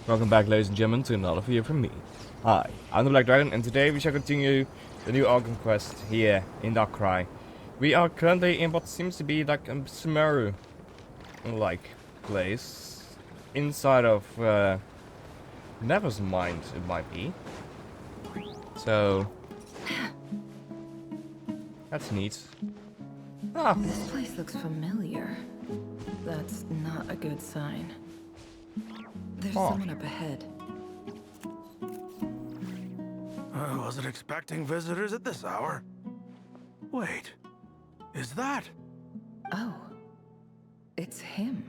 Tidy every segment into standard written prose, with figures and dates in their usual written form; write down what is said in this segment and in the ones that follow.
Welcome back, ladies and gentlemen, to another video from me. Hi, I'm the Black Dragon, and today we shall continue the new Organ quest here in Krai. We are currently in what seems to be like a Sumeru-like place. Inside of Never's mind, it might be. So that's neat. Ah, This place looks familiar. That's not a good sign. There's someone up ahead. I wasn't expecting visitors at this hour. Wait, is that? Oh, it's him.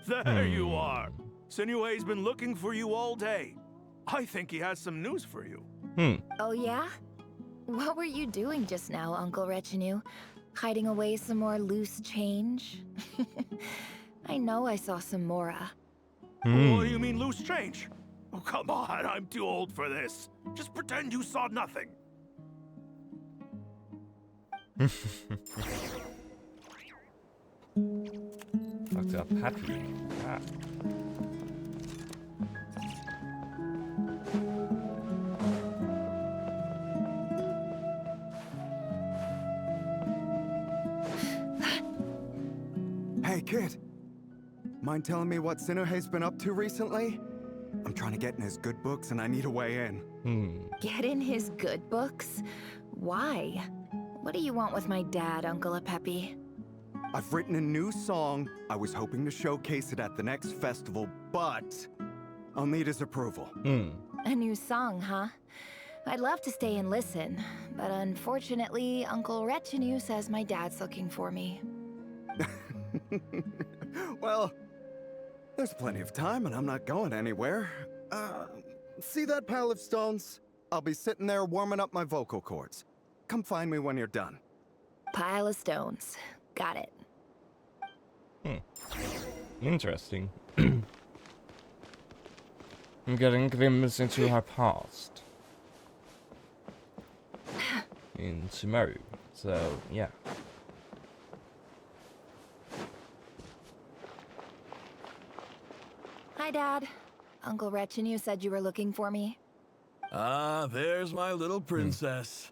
There you are. Sinue's been looking for you all day. I think he has some news for you. Oh yeah? What were you doing just now, Uncle Retinue? Hiding away some more loose change? I know I saw some Mora. What do you mean loose change? Oh, come on, I'm too old for this. Just pretend you saw nothing. Fucked up happy. Ah. Hey, kid. Mind telling me what Sinuhe's been up to recently? I'm trying to get in his good books and I need a way in. Get in his good books? Why? What do you want with my dad, Uncle Apepi? I've written a new song. I was hoping to showcase it at the next festival, but I'll need his approval. A new song, huh? I'd love to stay and listen, but unfortunately, Uncle Retinue says my dad's looking for me. Well, there's plenty of time and I'm not going anywhere. See that pile of stones? I'll be sitting there warming up my vocal cords. Come find me when you're done. Pile of stones. Got it. Interesting. I'm getting glimpses into her past. In Sumeru. So, yeah. Hi, Dad. Uncle Retinue said you were looking for me. Ah, there's my little princess.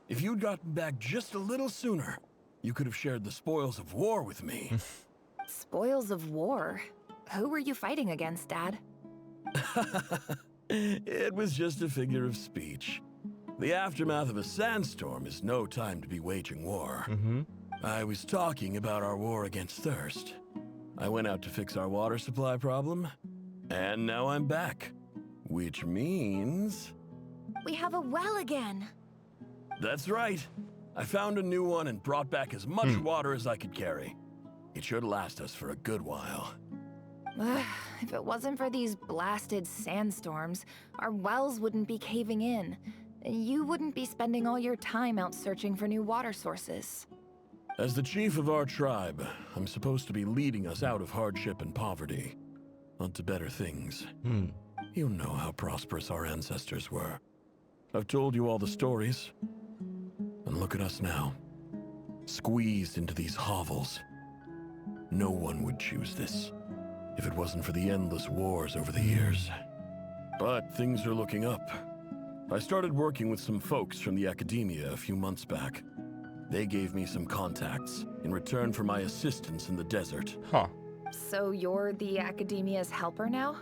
If you'd gotten back just a little sooner, you could have shared the spoils of war with me. Spoils of war? Who were you fighting against, Dad? It was just a figure of speech. The aftermath of a sandstorm is no time to be waging war. I was talking about our war against thirst. I went out to fix our water supply problem, and now I'm back. Which means... We have a well again. That's right. I found a new one and brought back as much water as I could carry. It should last us for a good while. If it wasn't for these blasted sandstorms, our wells wouldn't be caving in. You wouldn't be spending all your time out searching for new water sources. As the chief of our tribe, I'm supposed to be leading us out of hardship and poverty, onto better things. You know how prosperous our ancestors were. I've told you all the stories. And look at us now, squeezed into these hovels. No one would choose this, if it wasn't for the endless wars over the years. But things are looking up. I started working with some folks from the academia a few months back. They gave me some contacts in return for my assistance in the desert. So you're the academia's helper now?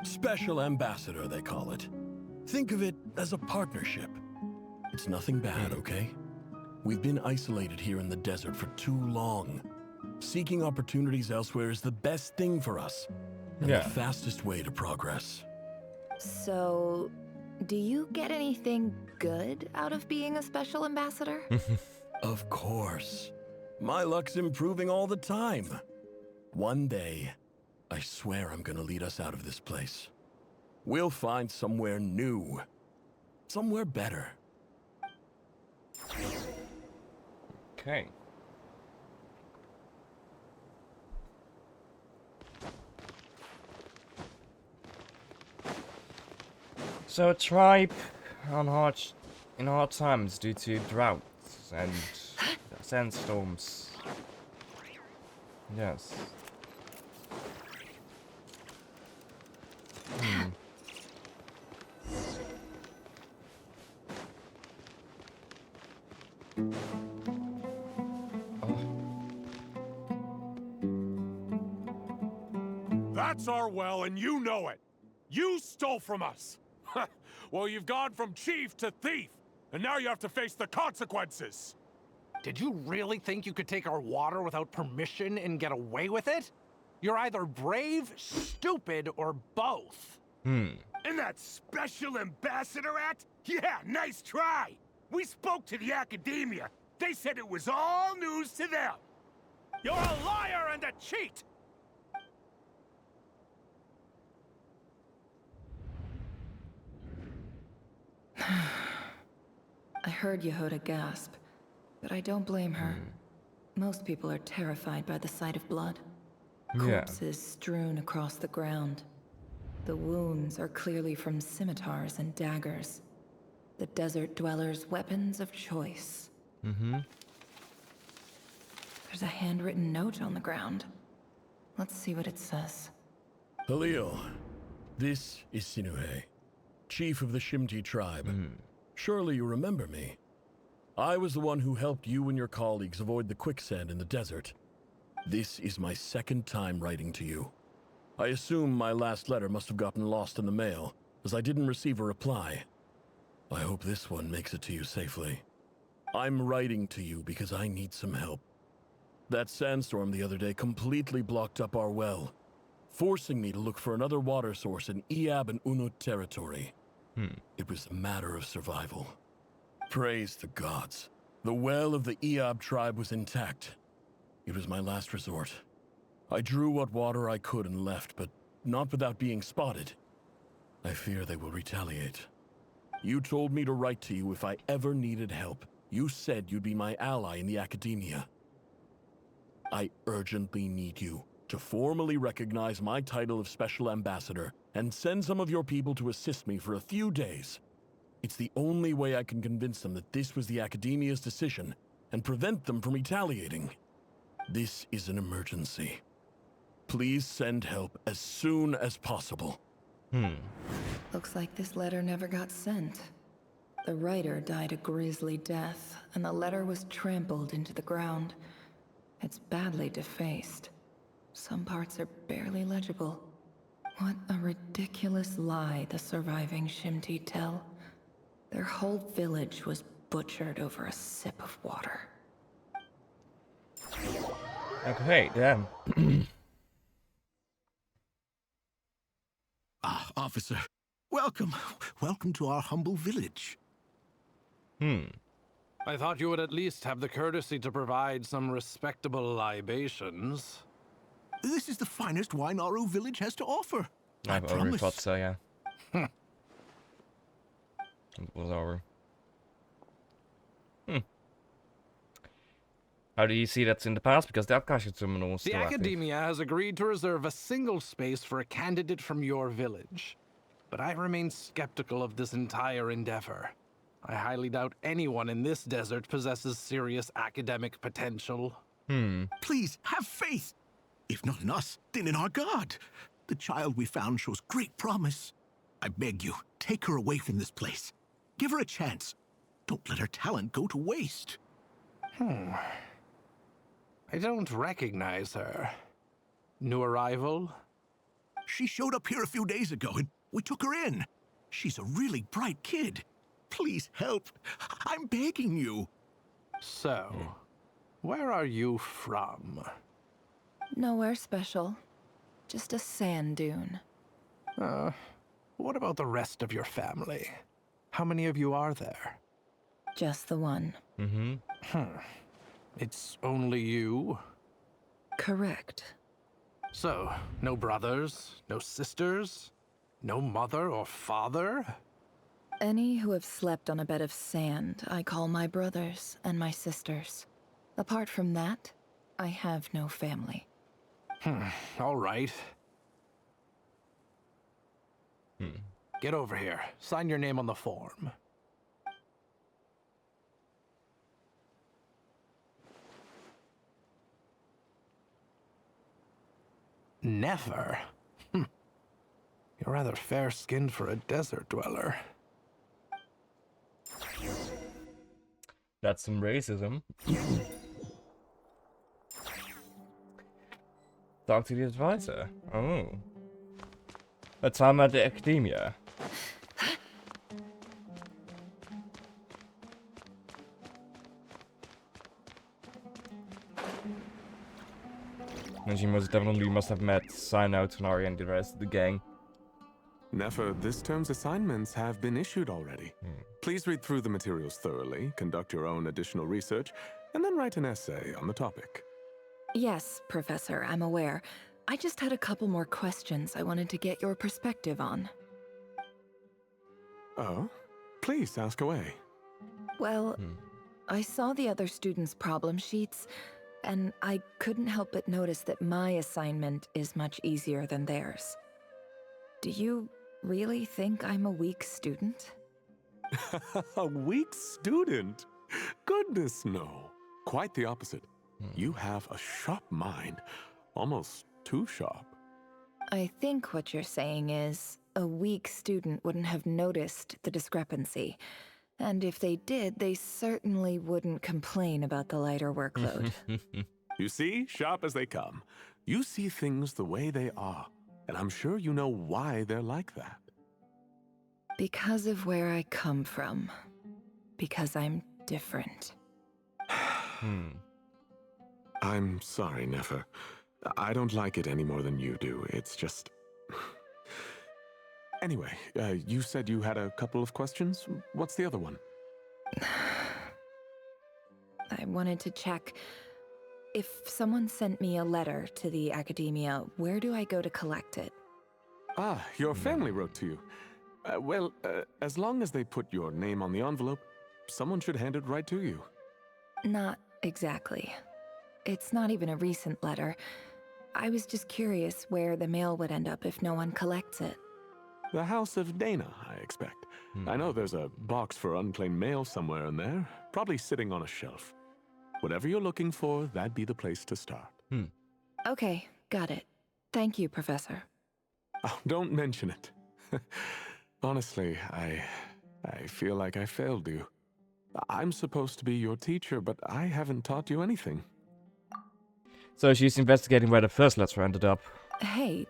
Special ambassador, they call it. Think of it as a partnership. It's nothing bad, okay? We've been isolated here in the desert for too long. Seeking opportunities elsewhere is the best thing for us, and the fastest way to progress. So, do you get anything good out of being a special ambassador? Of course. My luck's improving all the time. One day, I swear I'm gonna lead us out of this place. We'll find somewhere new. Somewhere better. Okay. So a tribe in hard times due to droughts and sandstorms. Yes. That's our well, and you know it. You stole from us. Well, you've gone from chief to thief, and now you have to face the consequences. Did you really think you could take our water without permission and get away with it? You're either brave, stupid, or both. And that special ambassador act? Yeah, nice try. We spoke to the academia. They said it was all news to them. You're a liar and a cheat! I heard Yehuda gasp, but I don't blame her. Most people are terrified by the sight of blood. Yeah. Corpses strewn across the ground. The wounds are clearly from scimitars and daggers. The desert dwellers' weapons of choice. There's a handwritten note on the ground. Let's see what it says. Halil, this is Sinuhe, chief of the Shimti tribe. Surely you remember me. I was the one who helped you and your colleagues avoid the quicksand in the desert. This is my second time writing to you. I assume my last letter must have gotten lost in the mail, as I didn't receive a reply. I hope this one makes it to you safely. I'm writing to you because I need some help. That sandstorm the other day completely blocked up our well, forcing me to look for another water source in Iab and Unut territory. It was a matter of survival. Praise the gods. The well of the Iab tribe was intact. It was my last resort. I drew what water I could and left, but not without being spotted. I fear they will retaliate. You told me to write to you if I ever needed help. You said you'd be my ally in the academia. I urgently need you to formally recognize my title of Special Ambassador and send some of your people to assist me for a few days. It's the only way I can convince them that this was the academia's decision and prevent them from retaliating. This is an emergency. Please send help as soon as possible. Looks like this letter never got sent. The writer died a grisly death, and the letter was trampled into the ground. It's badly defaced. Some parts are barely legible. What a ridiculous lie the surviving Shimti tell. Their whole village was butchered over a sip of water. Okay, damn. Officer. Welcome. Welcome to our humble village. I thought you would at least have the courtesy to provide some respectable libations. This is the finest wine Aru village has to offer. I I've already promise. thought so, yeah. It was over. How do you see that's in the past? Because the Akasha-terminal was The still active. academia has agreed to reserve a single space for a candidate from your village. But I remain skeptical of this entire endeavor. I highly doubt anyone in this desert possesses serious academic potential. Please, have faith. If not in us, then in our god. The child we found shows great promise. I beg you, take her away from this place. Give her a chance. Don't let her talent go to waste. I don't recognize her. New arrival? She showed up here a few days ago, and we took her in. She's a really bright kid. Please help. I'm begging you. So, where are you from? Nowhere special. Just a sand dune. What about the rest of your family? How many of you are there? Just the one. It's only you? Correct. So, no brothers, no sisters, no mother or father? Any who have slept on a bed of sand, I call my brothers and my sisters. Apart from that, I have no family. All right. Get over here. Sign your name on the form. Never? You're rather fair-skinned for a desert dweller. That's some racism. Talk to the advisor. Oh. A time at the academia. And she most definitely must have met Signout, Tonari, and the rest of the gang. Nefer, this term's assignments have been issued already. Please read through the materials thoroughly, conduct your own additional research, and then write an essay on the topic. Yes, Professor, I'm aware. I just had a couple more questions I wanted to get your perspective on. Oh? Please, ask away. Well, I saw the other students' problem sheets, and I couldn't help but notice that my assignment is much easier than theirs. Do you really think I'm a weak student? A weak student? Goodness, no. Quite the opposite. You have a sharp mind. Almost too sharp. I think what you're saying is, a weak student wouldn't have noticed the discrepancy. And if they did, they certainly wouldn't complain about the lighter workload. You see, sharp as they come. You see things the way they are. And I'm sure you know why they're like that. Because of where I come from. Because I'm different. I'm sorry, Nefer. I don't like it any more than you do. It's just... Anyway, you said you had a couple of questions. What's the other one? I wanted to check. If someone sent me a letter to the academia, where do I go to collect it? Ah, your family wrote to you. Well, as long as they put your name on the envelope, someone should hand it right to you. Not exactly. It's not even a recent letter. I was just curious where the mail would end up if no one collects it. The House of Dana, I expect. I know there's a box for unclaimed mail somewhere in there, probably sitting on a shelf. Whatever you're looking for, that'd be the place to start. Okay, got it. Thank you, Professor. Oh, don't mention it. Honestly, I feel like I failed you. I'm supposed to be your teacher, but I haven't taught you anything. So she's investigating where the first letter ended up. Hey,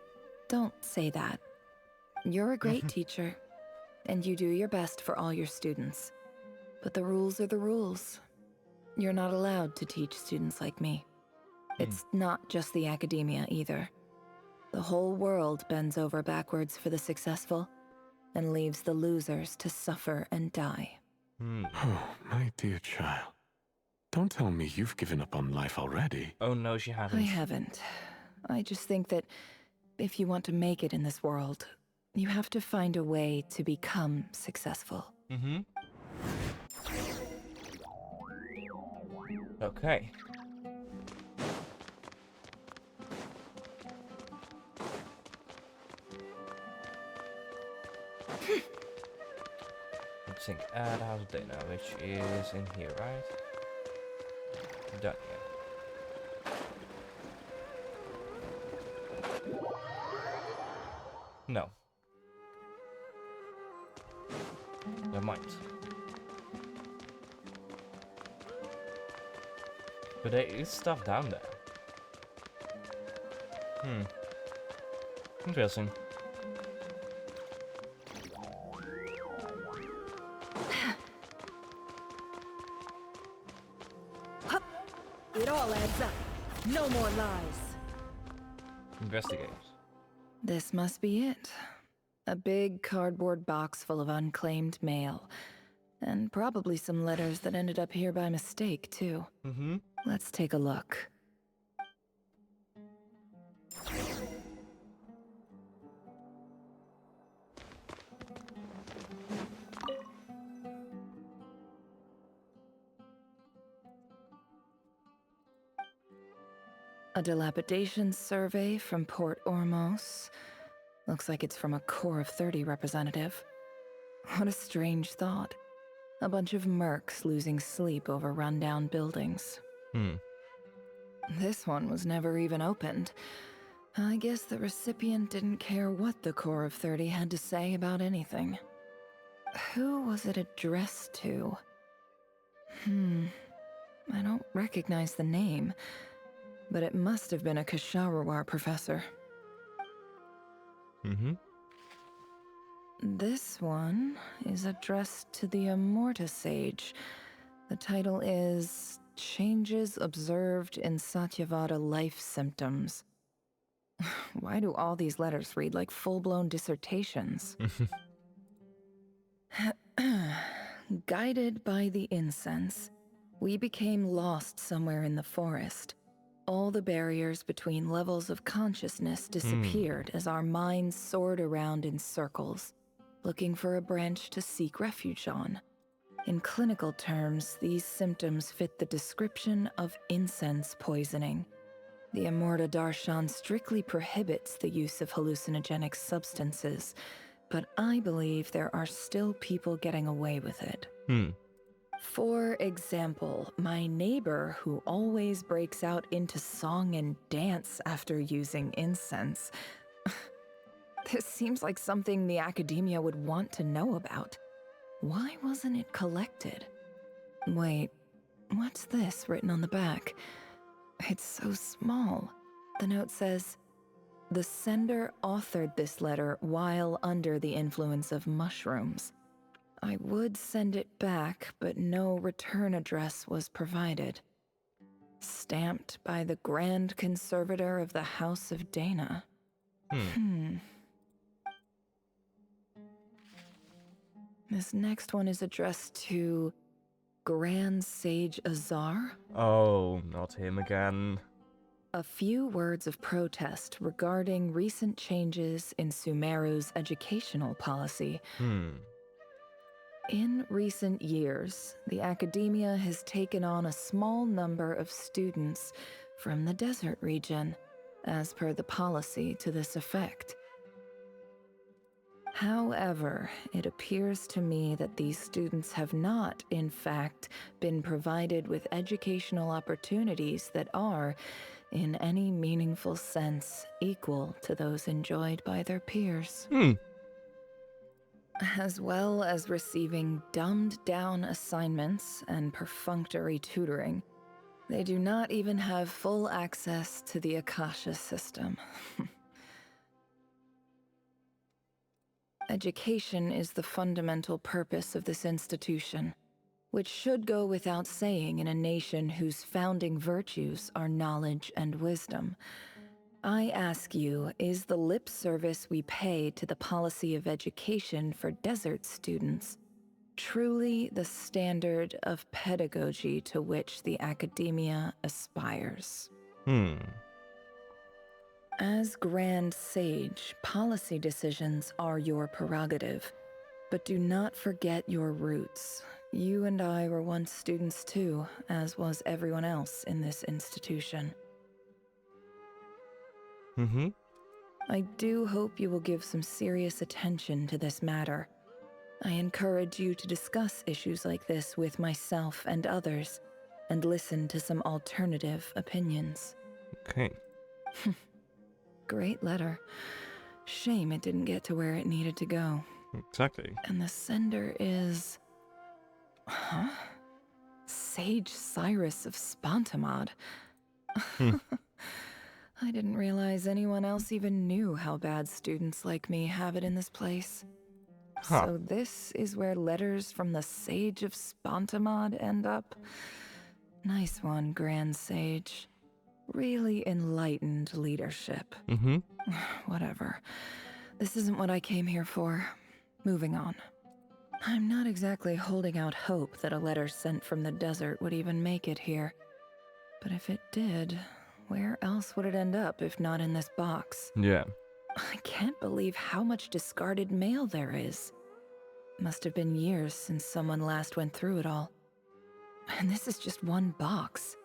don't say that. You're a great teacher, and you do your best for all your students. But the rules are the rules. You're not allowed to teach students like me. It's not just the academia either. The whole world bends over backwards for the successful, and leaves the losers to suffer and die. Oh, my dear child. Don't tell me you've given up on life already. Oh no, she hasn't. I haven't. I just think that if you want to make it in this world, you have to find a way to become successful. Okay. Let's think. The House of Dana, which is in here, right? Done here. No. There might. But there is stuff down there. Interesting. It all adds up. No more lies. Investigate. This must be it. A big cardboard box full of unclaimed mail. And probably some letters that ended up here by mistake, too. Let's take a look. A dilapidation survey from Port Ormos. Looks like it's from a Core of 30 representative. What a strange thought. A bunch of mercs losing sleep over rundown buildings. This one was never even opened. I guess the recipient didn't care what the Core of 30 had to say about anything. Who was it addressed to? I don't recognize the name, but it must have been a Ksharawar professor. Mm-hmm. This one is addressed to the Immorta Sage. The title is Changes Observed in Satyavada Life Symptoms. Why do all these letters read like full-blown dissertations? Guided by the incense, we became lost somewhere in the forest. All the barriers between levels of consciousness disappeared as our minds soared around in circles, looking for a branch to seek refuge on. In clinical terms, these symptoms fit the description of incense poisoning. The Immorta Darshan strictly prohibits the use of hallucinogenic substances, but I believe there are still people getting away with it. For example, my neighbor who always breaks out into song and dance after using incense. This seems like something the academia would want to know about. Why wasn't it collected? Wait, what's this written on the back? It's so small. The note says, "The sender authored this letter while under the influence of mushrooms. I would send it back, but no return address was provided. Stamped by the Grand Conservator of the House of Dana." This next one is addressed to Grand Sage Azar. Oh, not him again. A few words of protest regarding recent changes in Sumeru's educational policy. In recent years, the academia has taken on a small number of students from the desert region, as per the policy to this effect. However, it appears to me that these students have not, in fact, been provided with educational opportunities that are, in any meaningful sense, equal to those enjoyed by their peers. As well as receiving dumbed-down assignments and perfunctory tutoring, they do not even have full access to the Akasha system. Education is the fundamental purpose of this institution, which should go without saying in a nation whose founding virtues are knowledge and wisdom. I ask you, is the lip service we pay to the policy of education for desert students truly the standard of pedagogy to which the academia aspires? As Grand Sage, policy decisions are your prerogative, but do not forget your roots. You and I were once students too, as was everyone else in this institution. I do hope you will give some serious attention to this matter. I encourage you to discuss issues like this with myself and others, and listen to some alternative opinions. Okay. Great letter. Shame it didn't get to where it needed to go. Exactly. And the sender is... Huh? Sage Cyrus of Spontamod. I didn't realize anyone else even knew how bad students like me have it in this place. So this is where letters from the Sage of Spontamod end up? Nice one, Grand Sage. Really enlightened leadership. Whatever. This isn't what I came here for. Moving on. I'm not exactly holding out hope that a letter sent from the desert would even make it here. But if it did, where else would it end up if not in this box? Yeah. I can't believe how much discarded mail there is. Must have been years since someone last went through it all. And this is just one box.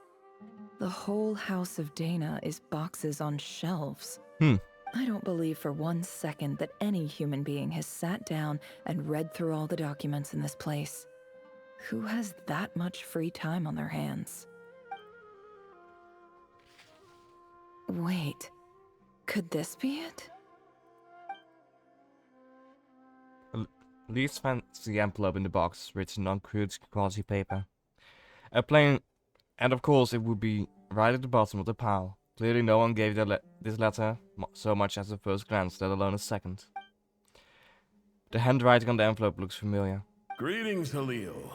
The whole House of Dana is boxes on shelves. I don't believe for 1 second that any human being has sat down and read through all the documents in this place. Who has that much free time on their hands? Wait, could this be it? Least fancy envelope in the box, written on crude quality paper. A plain, and of course it would be right at the bottom of the pile. Clearly no one gave this letter so much as a first glance, let alone a second. The handwriting on the envelope looks familiar. Greetings, Halil.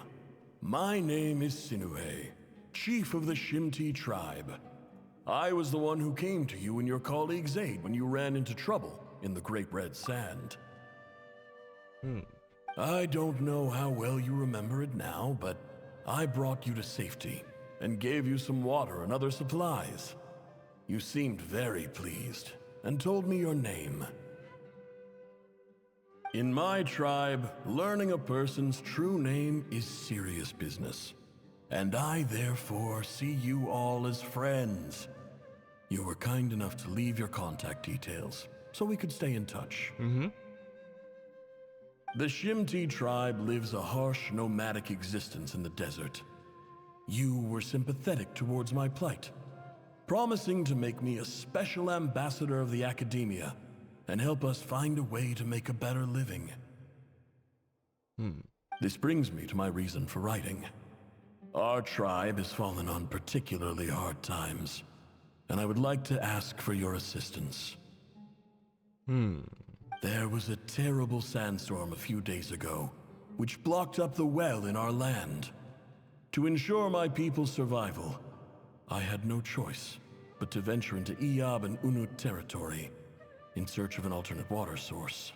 My name is Sinue, chief of the Shimti tribe. I was the one who came to you and your colleague's aid when you ran into trouble in the Great Red Sand. I don't know how well you remember it now, but I brought you to safety and gave you some water and other supplies. You seemed very pleased and told me your name. In my tribe, learning a person's true name is serious business, and I therefore see you all as friends. You were kind enough to leave your contact details so we could stay in touch. The Shimti tribe lives a harsh, nomadic existence in the desert. You were sympathetic towards my plight, promising to make me a special ambassador of the academia and help us find a way to make a better living. This brings me to my reason for writing. Our tribe has fallen on particularly hard times, and I would like to ask for your assistance. There was a terrible sandstorm a few days ago, which blocked up the well in our land. To ensure my people's survival, I had no choice but to venture into Iyab and Unut territory in search of an alternate water source.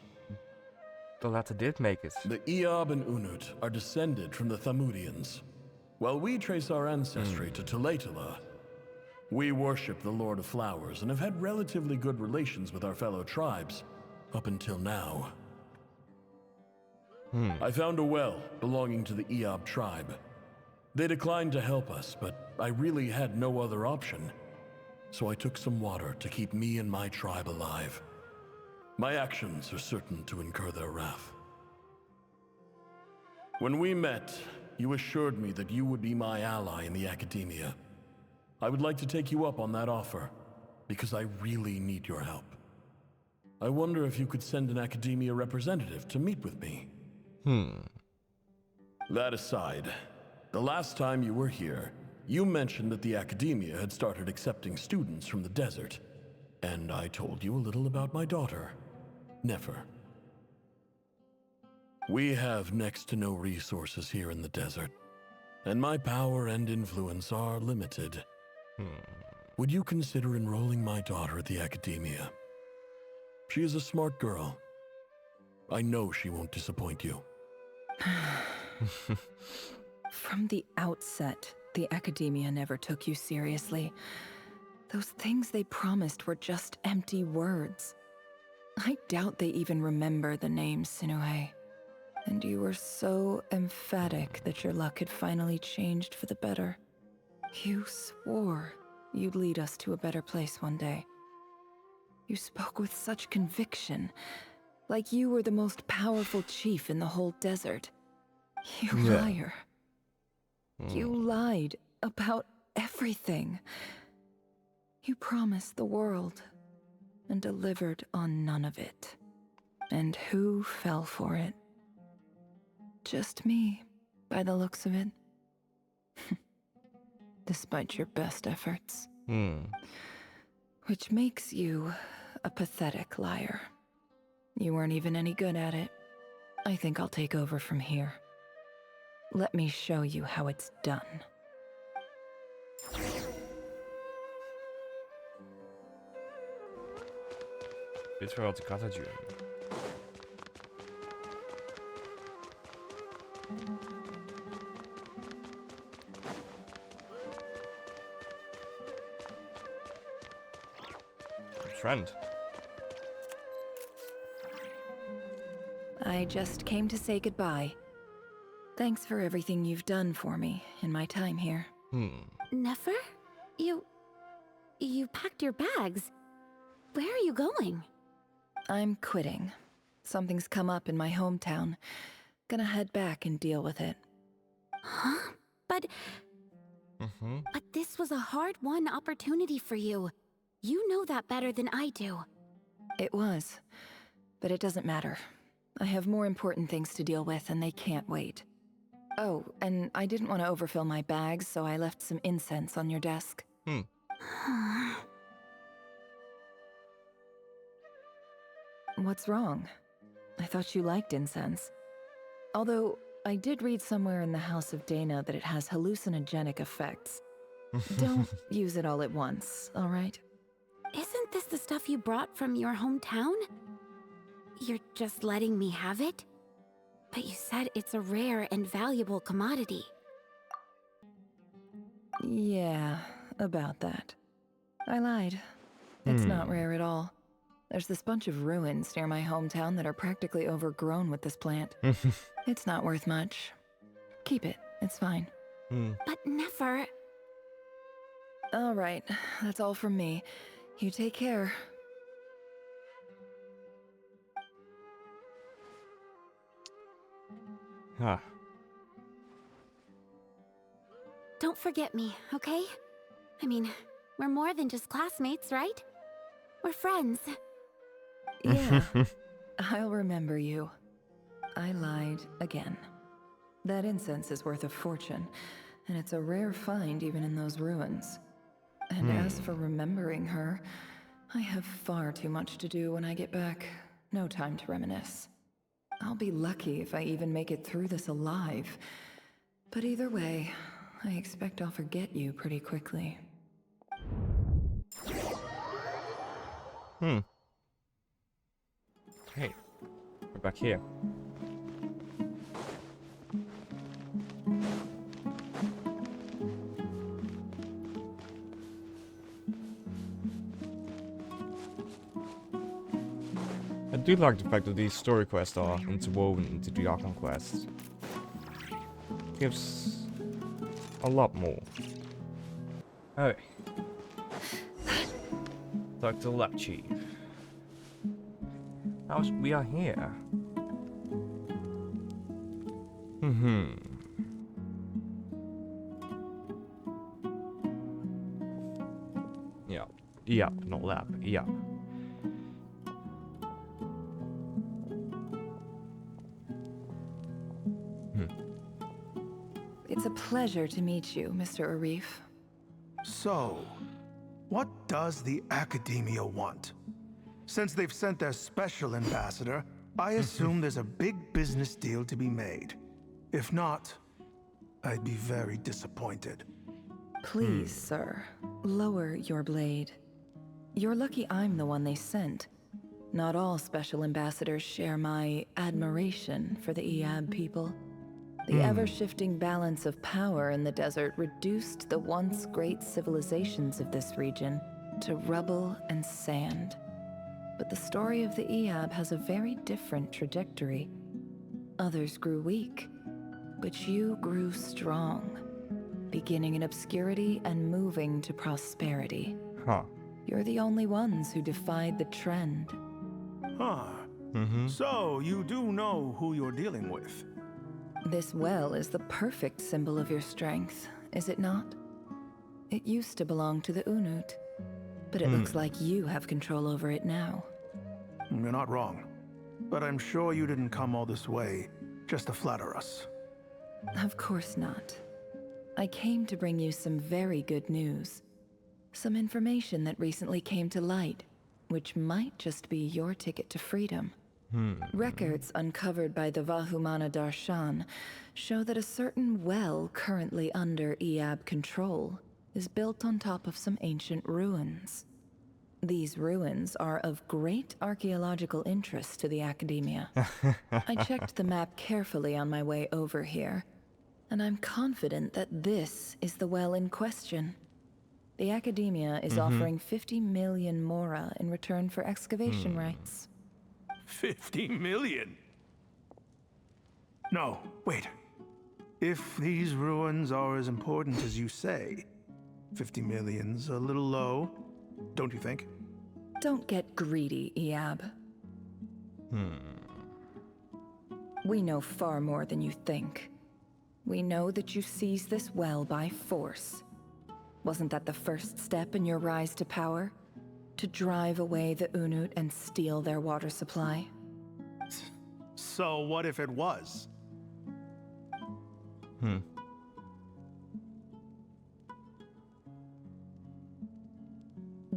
The latter did make it. The Iyab and Unut are descended from the Thamudians. While we trace our ancestry to Tulatala, we worship the Lord of Flowers and have had relatively good relations with our fellow tribes up until now. I found a well belonging to the Iyab tribe. They declined to help us, but I really had no other option. So I took some water to keep me and my tribe alive. My actions are certain to incur their wrath. When we met, you assured me that you would be my ally in the academia. I would like to take you up on that offer, because I really need your help. I wonder if you could send an academia representative to meet with me. That aside, the last time you were here, you mentioned that the academia had started accepting students from the desert, and I told you a little about my daughter, Nefer. We have next to no resources here in the desert, and my power and influence are limited. Would you consider enrolling my daughter at the academia? She is a smart girl. I know she won't disappoint you. From the outset, the academia never took you seriously. Those things they promised were just empty words. I doubt they even remember the name Sinue. And you were so emphatic that your luck had finally changed for the better. You swore you'd lead us to a better place one day. You spoke with such conviction, like you were the most powerful chief in the whole desert. You liar. You lied about everything. You promised the world and delivered on none of it. And who fell for it? Just me, by the looks of it. Despite your best efforts. Which makes you a pathetic liar. You weren't even any good at it. I think I'll take over from here. Let me show you how it's done. Dit verhaalt ik altijd duren. Friend. I just came to say goodbye. Thanks for everything you've done for me in my time here. Nefer? You packed your bags. Where are you going? I'm quitting. Something's come up in my hometown. Gonna head back and deal with it. Huh? But this was a hard-won opportunity for you. You know that better than I do. It was. But it doesn't matter. I have more important things to deal with and they can't wait. Oh, and I didn't want to overfill my bags, so I left some incense on your desk. What's wrong? I thought you liked incense. Although, I did read somewhere in the House of Dana that it has hallucinogenic effects. Don't use it all at once, alright? Isn't this the stuff you brought from your hometown? You're just letting me have it? But you said it's a rare and valuable commodity. Yeah, about that. I lied. It's not rare at all. There's this bunch of ruins near my hometown that are practically overgrown with this plant. It's not worth much. Keep it, it's fine. But never... Alright, that's all from me. You take care. Huh. Don't forget me, okay? I mean, we're more than just classmates, right? We're friends. Yeah, I'll remember you. I lied again. That incense is worth a fortune, and it's a rare find even in those ruins. And as for remembering her, I have far too much to do when I get back. No time to reminisce. I'll be lucky if I even make it through this alive. But either way, I expect I'll forget you pretty quickly. Hey, we're back here. I do like the fact that these story quests are interwoven into the Arkham quests. Gives a lot more. Oh. Dr. Lapchief. We are here. Yep, not lab. Yep. It's a pleasure to meet you, Mr. Arif. So, what does the Academia want? Since they've sent their special ambassador, I assume there's a big business deal to be made. If not, I'd be very disappointed. Please, sir, lower your blade. You're lucky I'm the one they sent. Not all special ambassadors share my admiration for the Eab people. The ever-shifting balance of power in the desert reduced the once great civilizations of this region to rubble and sand. But the story of the Eab has a very different trajectory. Others grew weak, but you grew strong, beginning in obscurity and moving to prosperity. Huh. You're the only ones who defied the trend. Huh. So, you do know who you're dealing with. This well is the perfect symbol of your strength, is it not? It used to belong to the Unut, but it looks like you have control over it now. You're not wrong. But I'm sure you didn't come all this way just to flatter us. Of course not. I came to bring you some very good news. Some information that recently came to light, which might just be your ticket to freedom. Records uncovered by the Vahumana Darshan show that a certain well currently under Eab control is built on top of some ancient ruins. These ruins are of great archaeological interest to the Academia. I checked the map carefully on my way over here, and I'm confident that this is the well in question. The Academia is offering 50 million mora in return for excavation rights. 50 million? No, wait. If these ruins are as important as you say, 50 million's a little low, don't you think? Don't get greedy, Eab. We know far more than you think. We know that you seized this well by force. Wasn't that the first step in your rise to power? To drive away the Unut and steal their water supply? So what if it was?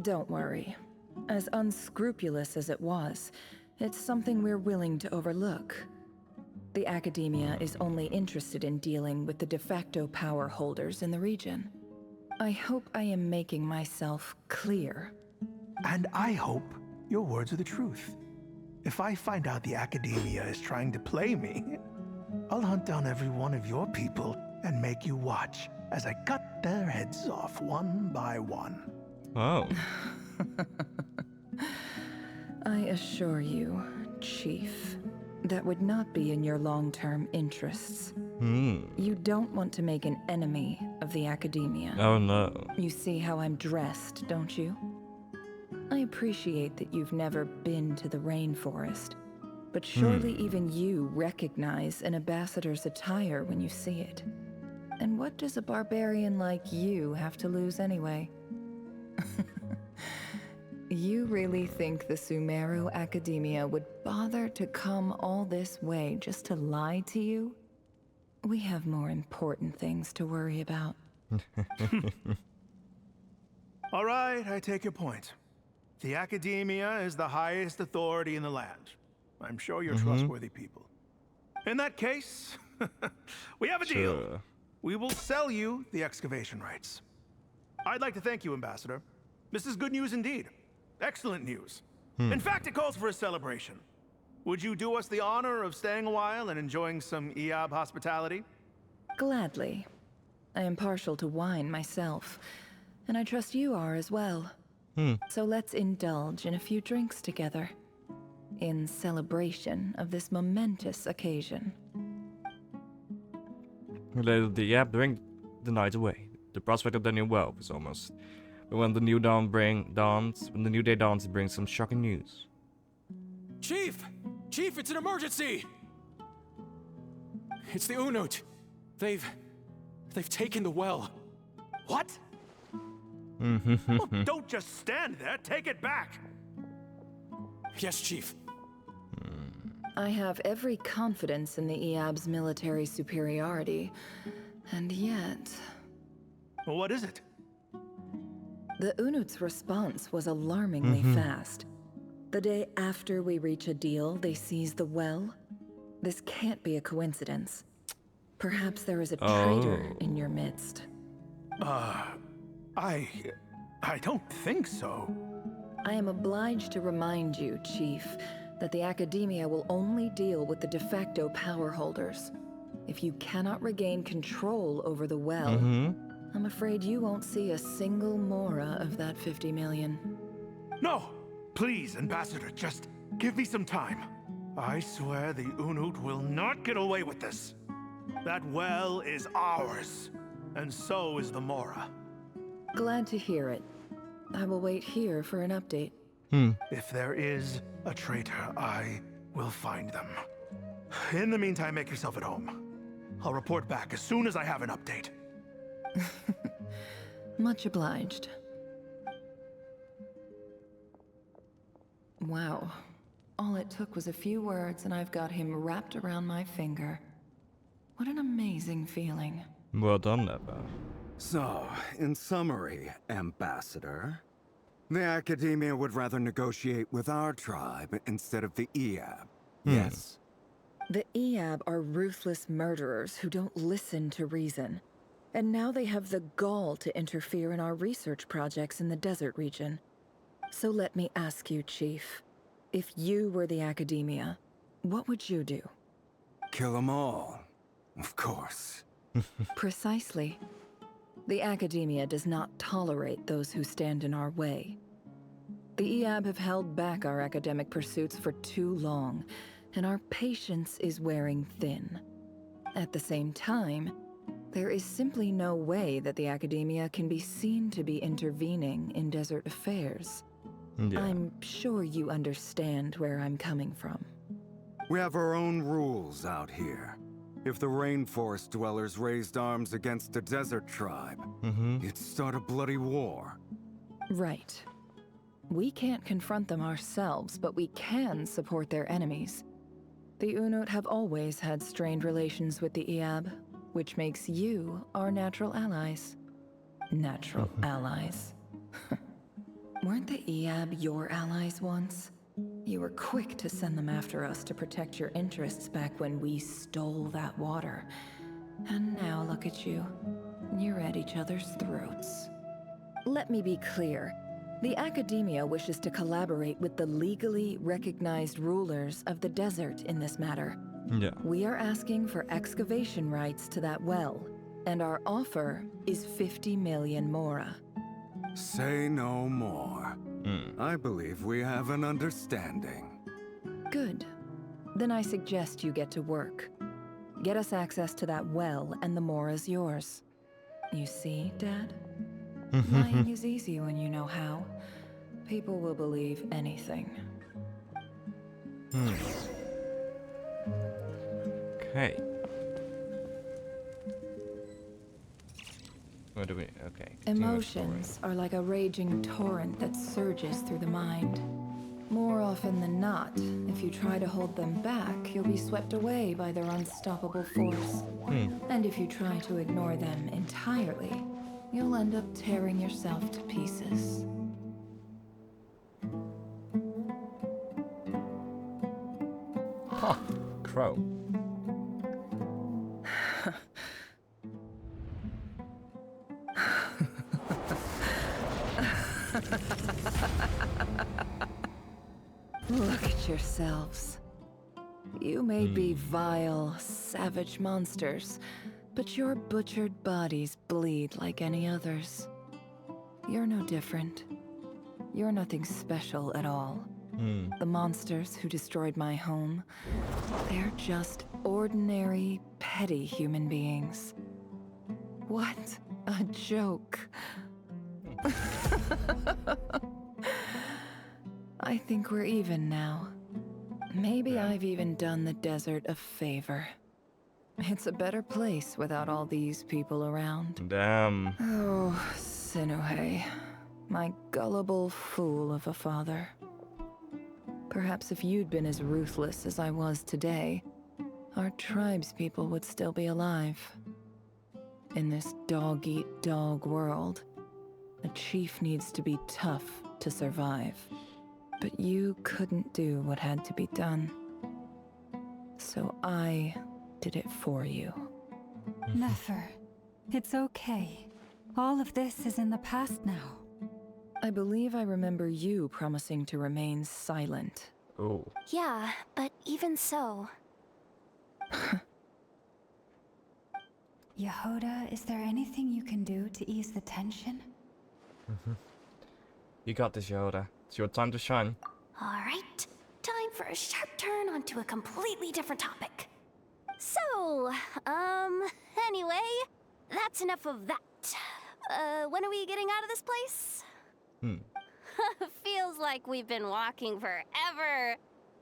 Don't worry. As unscrupulous as it was, it's something we're willing to overlook. The Academia is only interested in dealing with the de facto power holders in the region. I hope I am making myself clear. And I hope your words are the truth. If I find out the Academia is trying to play me, I'll hunt down every one of your people and make you watch as I cut their heads off one by one. Oh. I assure you, Chief, that would not be in your long-term interests. You don't want to make an enemy of the Academia. Oh no. You see how I'm dressed, don't you? I appreciate that you've never been to the rainforest, but surely even you recognize an ambassador's attire when you see it. And what does a barbarian like you have to lose anyway? You really think the Sumeru Academia would bother to come all this way just to lie to you? We have more important things to worry about. All right, I take your point. The Academia is the highest authority in the land. I'm sure you're trustworthy people. In that case, we have a deal. We will sell you the excavation rights. I'd like to thank you, Ambassador. This is good news indeed. Excellent news. In fact, it calls for a celebration. Would you do us the honor of staying a while and enjoying some Eob hospitality? Gladly. I am partial to wine myself, and I trust you are as well. So let's indulge in a few drinks together, in celebration of this momentous occasion. Let the app bring the night away. The prospect of the new wealth is almost. But when the new day dawns, it brings some shocking news. Chief! Chief, it's an emergency! It's the Unut. They've taken the well. What? Well, don't just stand there. Take it back. Yes, Chief. I have every confidence in the Eob's military superiority, and yet... Well, what is it? The Unut's response was alarmingly fast. The day after we reach a deal, they seize the well. This can't be a coincidence. Perhaps there is a traitor in your midst. I don't think so. I am obliged to remind you, Chief, that the Academia will only deal with the de facto power holders. If you cannot regain control over the well, I'm afraid you won't see a single mora of that 50 million. No! Please, Ambassador, just give me some time. I swear the Unut will not get away with this. That well is ours, and so is the mora. Glad to hear it. I will wait here for an update. If there is a traitor, I will find them. In the meantime, make yourself at home. I'll report back as soon as I have an update. Much obliged. Wow. All it took was a few words and I've got him wrapped around my finger. What an amazing feeling. Well done, Never. So, in summary, Ambassador, the Academia would rather negotiate with our tribe instead of the Eob. Yes? The Eob are ruthless murderers who don't listen to reason. And now they have the gall to interfere in our research projects in the desert region. So let me ask you, Chief. If you were the Academia, what would you do? Kill them all. Of course. Precisely. The Academia does not tolerate those who stand in our way. The Eob have held back our academic pursuits for too long, and our patience is wearing thin. At the same time, there is simply no way that the Academia can be seen to be intervening in desert affairs. Yeah. I'm sure you understand where I'm coming from. We have our own rules out here. If the rainforest dwellers raised arms against a desert tribe, it'd start a bloody war. Right. We can't confront them ourselves, but we can support their enemies. The Unut have always had strained relations with the Eob. which makes you our natural allies. Natural allies. Weren't the Eab your allies once? You were quick to send them after us to protect your interests back when we stole that water. And now look at you. You're at each other's throats. Let me be clear. The Academia wishes to collaborate with the legally recognized rulers of the desert in this matter. Yeah. We are asking for excavation rights to that well, and our offer is 50 million mora. Say no more. I believe we have an understanding. Good. Then I suggest you get to work. Get us access to that well, and the mora's yours. You see, Dad? Lying is easy when you know how. People will believe anything. Okay. What do we... Okay. Emotions are like a raging torrent that surges through the mind. More often than not, if you try to hold them back, you'll be swept away by their unstoppable force. And if you try to ignore them entirely, you'll end up tearing yourself to pieces. Huh. Crow. Look at yourselves. You may be vile, savage monsters, but your butchered bodies bleed like any others. You're no different. You're nothing special at all. The monsters who destroyed my home, they're just ordinary, petty human beings. What a joke. I think we're even now. Maybe I've even done the desert a favor. It's a better place without all these people around. Damn. Oh, Sinuhe. My gullible fool of a father. Perhaps if you'd been as ruthless as I was today, our tribespeople would still be alive. In this dog-eat-dog world, a chief needs to be tough to survive. But you couldn't do what had to be done. So I did it for you. Nefer, it's okay. All of this is in the past now. I believe I remember you promising to remain silent. Oh. Yeah, but even so. Yehoda, is there anything you can do to ease the tension? You got this, Yoda. It's your time to shine. Alright, time for a sharp turn onto a completely different topic. So, anyway, that's enough of that. When are we getting out of this place? Feels like we've been walking forever.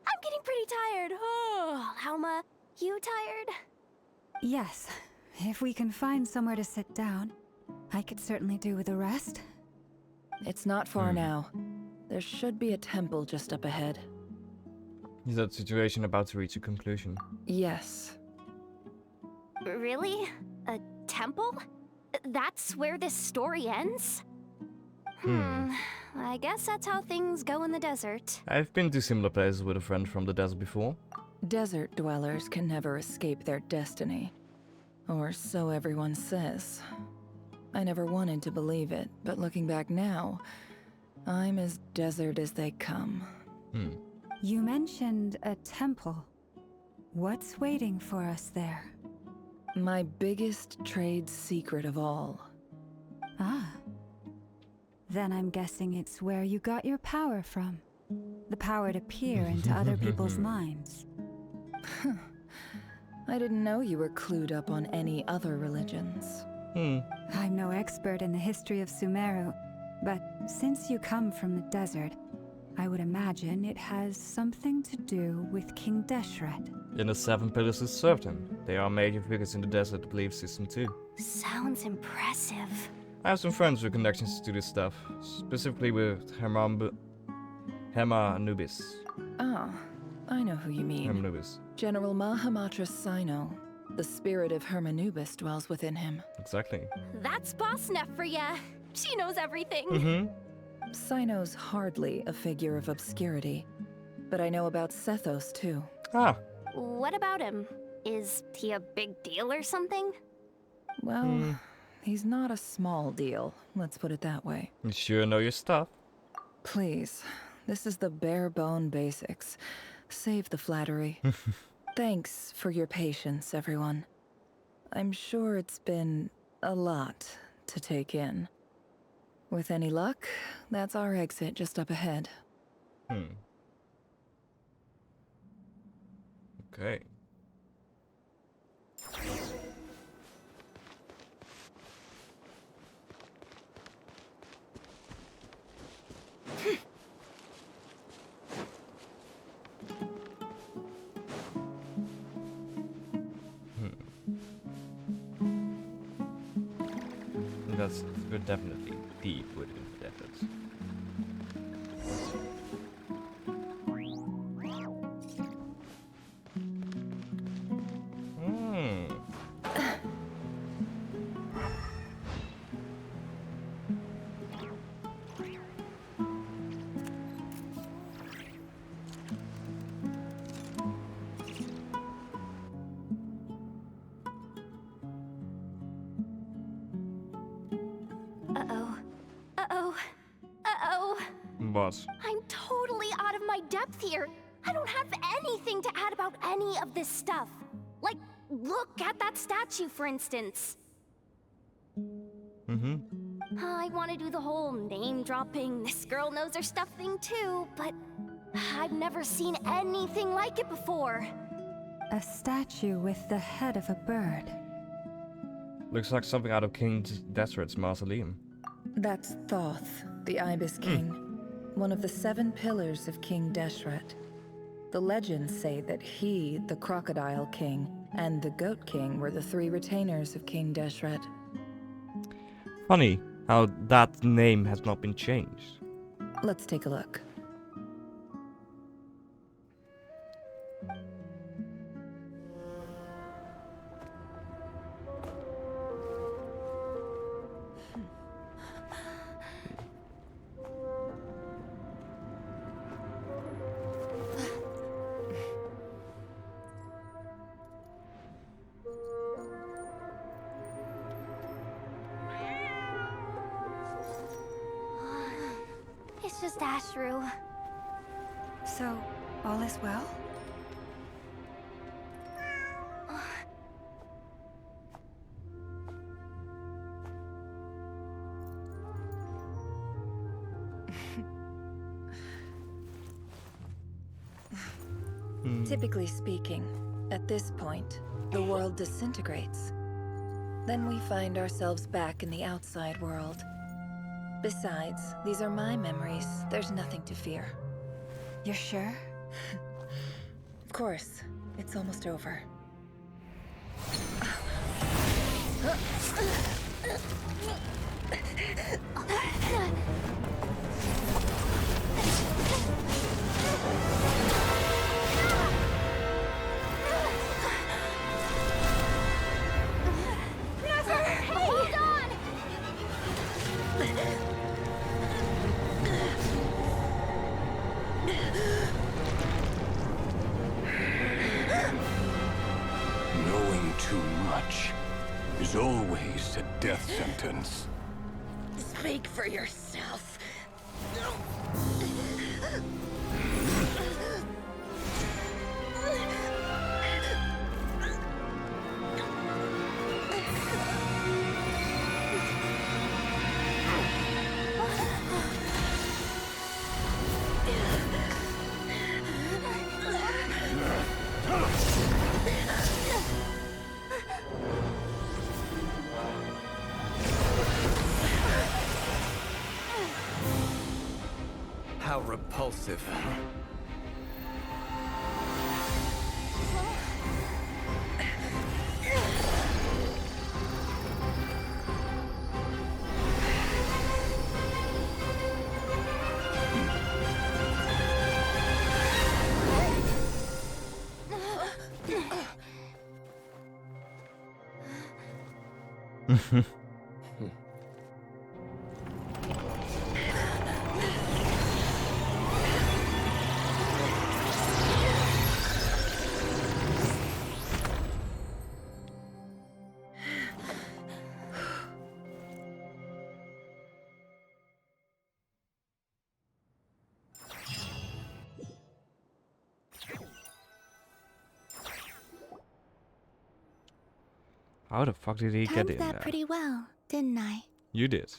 I'm getting pretty tired. Oh, Lauma, you tired? Yes. If we can find somewhere to sit down, I could certainly do with a rest. It's not far now. There should be a temple just up ahead. Is that situation about to reach a conclusion? Yes. Really? A temple? That's where this story ends? I guess that's how things go in the desert. I've been to similar places with a friend from the desert before. Desert dwellers can never escape their destiny. Or so everyone says. I never wanted to believe it, but looking back now, I'm as desert as they come. You mentioned a temple. What's waiting for us there? My biggest trade secret of all. Ah. Then I'm guessing it's where you got your power from. The power to peer into other people's minds. I didn't know you were clued up on any other religions. I'm no expert in the history of Sumeru, but since you come from the desert, I would imagine it has something to do with King Deshret. In the 7 pillars is certain. They are major figures in the desert belief system too. Sounds impressive. I have some friends with connections to this stuff, specifically with Hema Anubis. Ah, I know who you mean. Anubis. General Mahamatra Sino. The spirit of Hermanubis dwells within him. Exactly. That's Boss Neff for ya. She knows everything. Mm-hmm. Cyno's hardly a figure of obscurity, but I know about Sethos too. Ah. What about him? Is he a big deal or something? Well, he's not a small deal, let's put it that way. You sure know your stuff? Please, this is the bare bone basics. Save the flattery. Thanks for your patience, everyone. I'm sure it's been a lot to take in. With any luck, that's our exit just up ahead. Okay. That's we're definitely deep within the deserts. Boss. I'm totally out of my depth here. I don't have anything to add about any of this stuff. Like, look at that statue, for instance. I want to do the whole name-dropping, this girl knows her stuff thing too, but I've never seen anything like it before. A statue with the head of a bird. Looks like something out of King Desert's mausoleum. That's Thoth, the Ibis King. One of the 7 pillars of King Deshret. The legends say that he, the Crocodile King, and the Goat King were the 3 retainers of King Deshret. Funny how that name has not been changed. Let's take a look. It's just Ashru. So, all is well? Typically speaking, at this point, the world disintegrates. Then we find ourselves back in the outside world. Besides, these are my memories. There's nothing to fear. You're sure? Of course. It's almost over. Knowing too much is always a death sentence. Speak for yourself. How repulsive. How the fuck did he get Timed in that there? pretty well, didn't I? You did.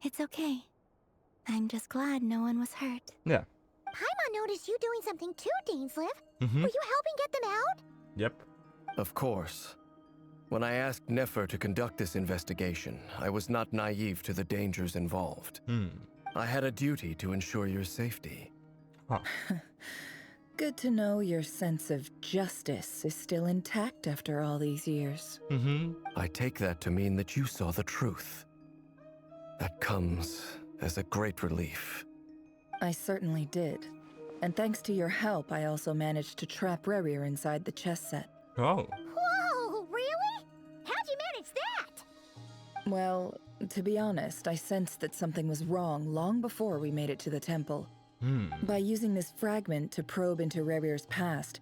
It's okay. I'm just glad no one was hurt. Yeah. Paimon noticed you doing something too, Dainslev. Mm-hmm. Were you helping get them out? Yep. Of course. When I asked Nefer to conduct this investigation, I was not naive to the dangers involved. I had a duty to ensure your safety. Huh. Good to know your sense of justice is still intact after all these years. Mm-hmm. I take that to mean that you saw the truth. That comes as a great relief. I certainly did. And thanks to your help, I also managed to trap Rerir inside the chess set. Oh. Whoa, really? How'd you manage that? Well, to be honest, I sensed that something was wrong long before we made it to the temple. By using this fragment to probe into Rerir's past,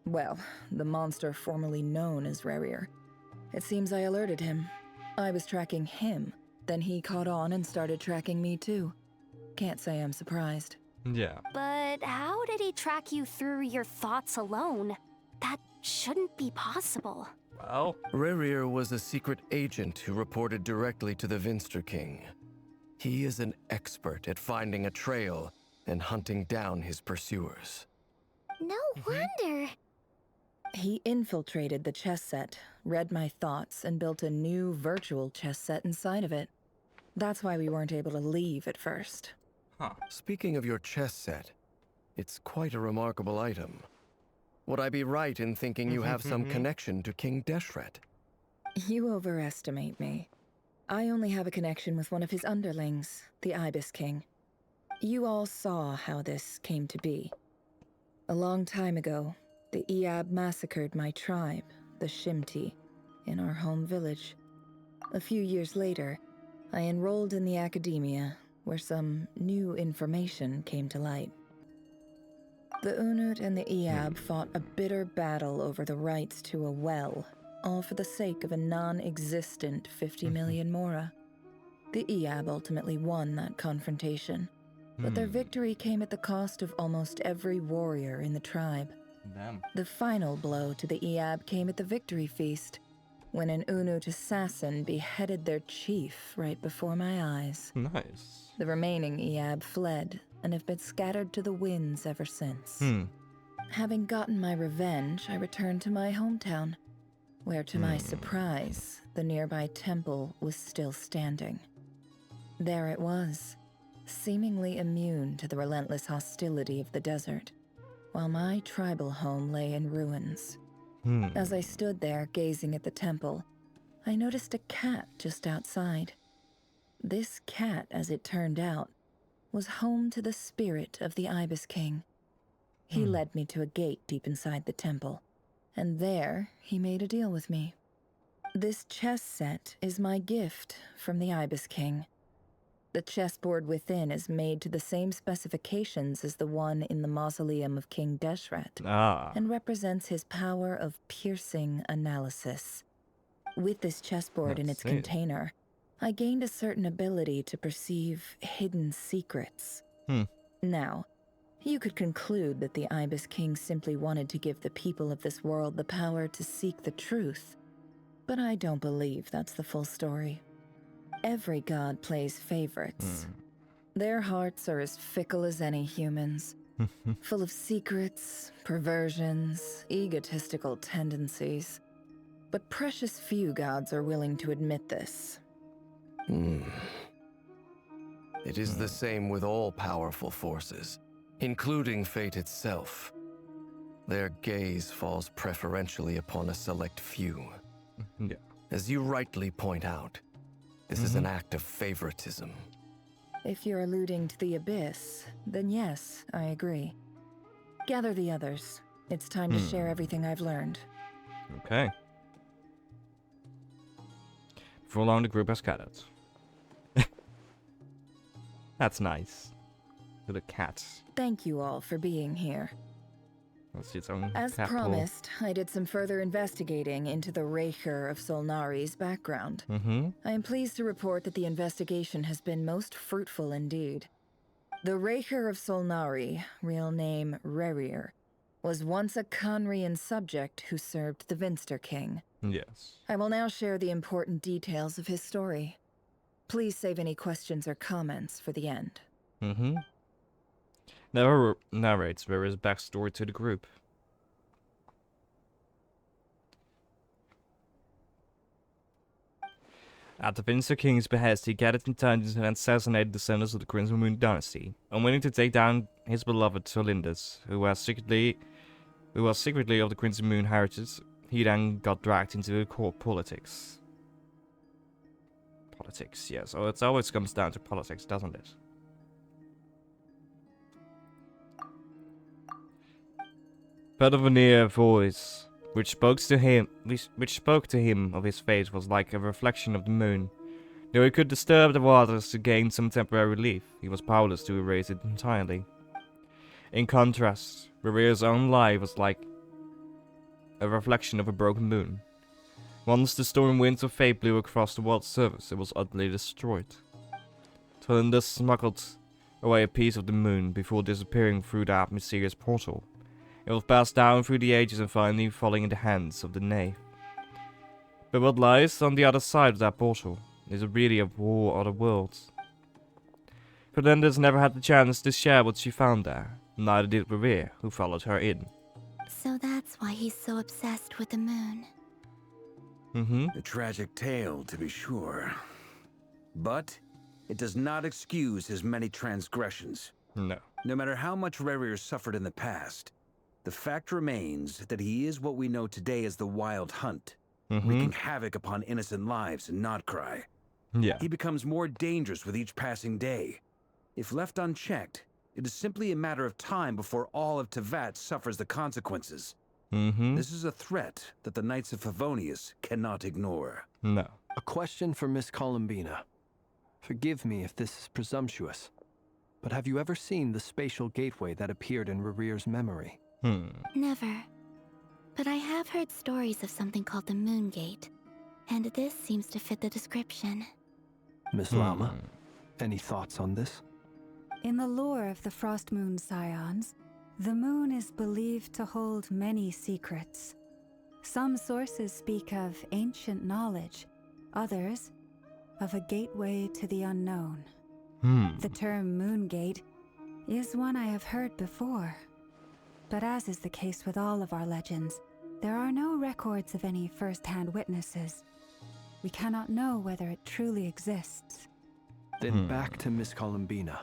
well, the monster formerly known as Rerir, it seems I alerted him. I was tracking him, then he caught on and started tracking me too. Can't say I'm surprised. Yeah. But how did he track you through your thoughts alone? That shouldn't be possible. Well, Rerir was a secret agent who reported directly to the Vinster King. He is an expert at finding a trail and hunting down his pursuers. No wonder. He infiltrated the chess set, read my thoughts, and built a new virtual chess set inside of it. That's why we weren't able to leave at first. Huh. Speaking of your chess set, it's quite a remarkable item. Would I be right in thinking you have some connection to King Deshret? You overestimate me. I only have a connection with one of his underlings, the Ibis King. You all saw how this came to be. A long time ago, the Eab massacred my tribe, the Shimti, in our home village. A few years later, I enrolled in the academia, where some new information came to light. The Unut and the Eab fought a bitter battle over the rights to a well, all for the sake of a non-existent 50 million mora. The Eab ultimately won that confrontation, but their victory came at the cost of almost every warrior in the tribe. Damn. The final blow to the Eab came at the victory feast, when an Unut assassin beheaded their chief right before my eyes. Nice. The remaining Eab fled and have been scattered to the winds ever since. Having gotten my revenge, I returned to my hometown, where to my surprise, the nearby temple was still standing. There it was, seemingly immune to the relentless hostility of the desert, while my tribal home lay in ruins. As I stood there gazing at the temple, I noticed a cat just outside. This cat, as it turned out, was home to the spirit of the Ibis King. He led me to a gate deep inside the temple, and there he made a deal with me. This chess set is my gift from the Ibis King. The chessboard within is made to the same specifications as the one in the mausoleum of King Deshret, and represents his power of piercing analysis. With this chessboard in its container, I gained a certain ability to perceive hidden secrets. Now, you could conclude that the Ibis King simply wanted to give the people of this world the power to seek the truth, but I don't believe that's the full story. Every god plays favorites. Their hearts are as fickle as any human's, full of secrets, perversions, egotistical tendencies. But precious few gods are willing to admit this. It is the same with all powerful forces, including fate itself. Their gaze falls preferentially upon a select few. As you rightly point out, this is an act of favoritism. If you're alluding to the Abyss, then yes, I agree. Gather the others. It's time to share everything I've learned. Okay. For long, the group has scattered. That's nice. Little cat. Thank you all for being here. Let's see its own As cat promised, I did some further investigating into the Raker of Solnari's background. I am pleased to report that the investigation has been most fruitful indeed. The Raker of Solnari, real name Rerir, was once a Conrian subject who served the Vinster King. Yes. I will now share the important details of his story. Please save any questions or comments for the end. Never narrates Rerir's backstory to the group. At the Vinster King's behest, he gathered intelligence and assassinated the descendants of the Crimson Moon dynasty, unwilling to take down his beloved Solindus, who was secretly of the Crimson Moon heritage. He then got dragged into the court politics. Politics, yes. Oh, it always comes down to politics, doesn't it? But a veneer voice, which spoke to him of his fate, was like a reflection of the moon. Though he could disturb the waters to gain some temporary relief, he was powerless to erase it entirely. In contrast, Rerir's own life was like a reflection of a broken moon. Once the storm winds of fate blew across the world's surface, it was utterly destroyed. Solindus smuggled away a piece of the moon before disappearing through that mysterious portal. It was passed down through the ages and finally falling in the hands of the knave. But what lies on the other side of that portal is really a war of the worlds. Solindus never had the chance to share what she found there, neither did Rerir, who followed her in. So that's why he's so obsessed with the moon. A tragic tale, to be sure. But it does not excuse his many transgressions. No. No matter how much Rerir suffered in the past, the fact remains that he is what we know today as the Wild Hunt, wreaking havoc upon innocent lives in Krai. Yeah. He becomes more dangerous with each passing day. If left unchecked, it is simply a matter of time before all of Teyvat suffers the consequences. This is a threat that the Knights of Favonius cannot ignore. No. A question for Miss Columbina. Forgive me if this is presumptuous, but have you ever seen the spatial gateway that appeared in Rerir's memory? Never. But I have heard stories of something called the Moon Gate, and this seems to fit the description. Miss Lama, any thoughts on this? In the lore of the Frost Moon Scions, the moon is believed to hold many secrets. Some sources speak of ancient knowledge, others of a gateway to the unknown. The term Moon Gate is one I have heard before. But as is the case with all of our legends, there are no records of any first-hand witnesses. We cannot know whether it truly exists. Then back to Miss Columbina.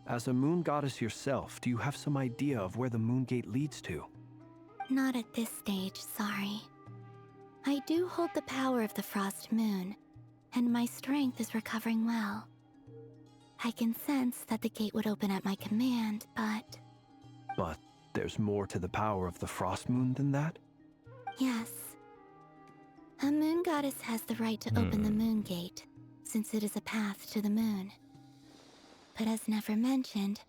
As a moon goddess yourself, do you have some idea of where the Moon Gate leads to? Not at this stage, sorry. I do hold the power of the Frost Moon, and my strength is recovering well. I can sense that the gate would open at my command, but... But there's more to the power of the Frost Moon than that? Yes. A moon goddess has the right to open the Moon Gate, since it is a path to the moon. But as never mentioned,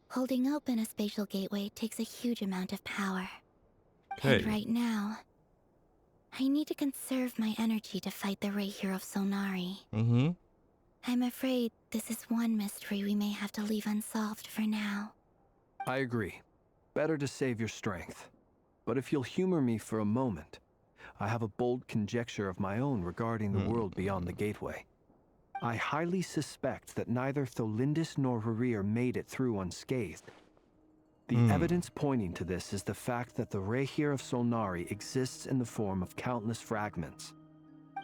holding open a spatial gateway takes a huge amount of power. And right now, I need to conserve my energy to fight the Raker of Solnari. I'm afraid this is one mystery we may have to leave unsolved for now. I agree. Better to save your strength. But if you'll humor me for a moment, I have a bold conjecture of my own regarding the world beyond the gateway. I highly suspect that neither Solindus nor Rerir made it through unscathed. The evidence pointing to this is the fact that the Raker of Solnari exists in the form of countless fragments.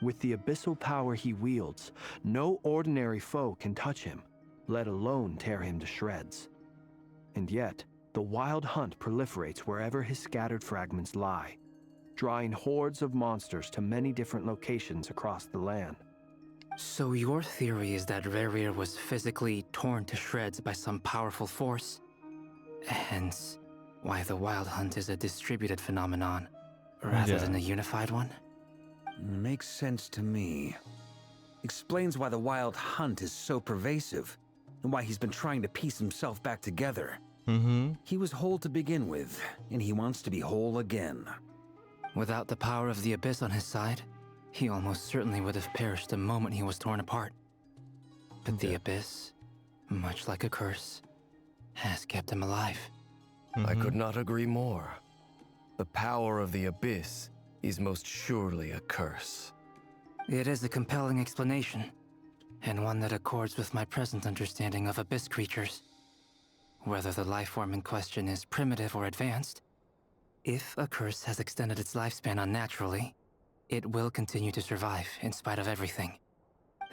With the abyssal power he wields, no ordinary foe can touch him, let alone tear him to shreds. And yet, the Wild Hunt proliferates wherever his scattered fragments lie, drawing hordes of monsters to many different locations across the land. So your theory is that Rerir was physically torn to shreds by some powerful force? Hence, why the Wild Hunt is a distributed phenomenon, rather than a unified one? Makes sense to me. Explains why the Wild Hunt is so pervasive, and why he's been trying to piece himself back together. He was whole to begin with, and he wants to be whole again. Without the power of the Abyss on his side, he almost certainly would have perished the moment he was torn apart. But the Abyss, much like a curse, has kept him alive. I could not agree more. The power of the Abyss is most surely a curse. It is a compelling explanation, and one that accords with my present understanding of Abyss creatures. Whether the life form in question is primitive or advanced, if a curse has extended its lifespan unnaturally, it will continue to survive in spite of everything.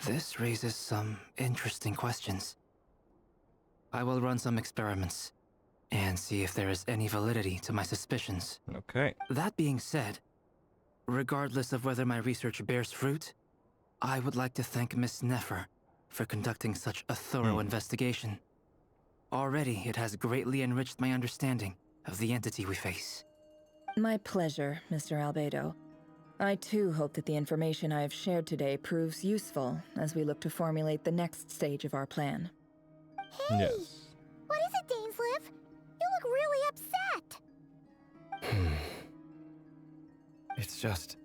This raises some interesting questions. I will run some experiments and see if there is any validity to my suspicions. Okay. That being said, regardless of whether my research bears fruit, I would like to thank Miss Nefer for conducting such a thorough investigation. Already, it has greatly enriched my understanding of the entity we face. My pleasure, Mr. Albedo. I too hope that the information I have shared today proves useful as we look to formulate the next stage of our plan. Yes. What is it, Dainsleif? You look really upset. It's just...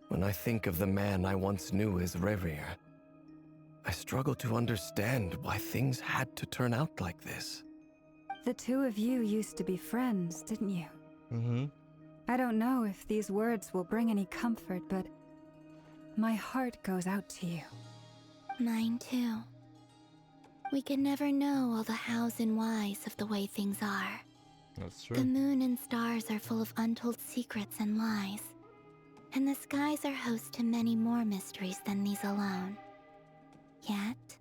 when I think of the man I once knew as Rerir, I struggle to understand why things had to turn out like this. The two of you used to be friends, didn't you? I don't know if these words will bring any comfort, but my heart goes out to you. Mine too. We can never know all the hows and whys of the way things are. That's true. The moon and stars are full of untold secrets and lies. And the skies are host to many more mysteries than these alone. Yet,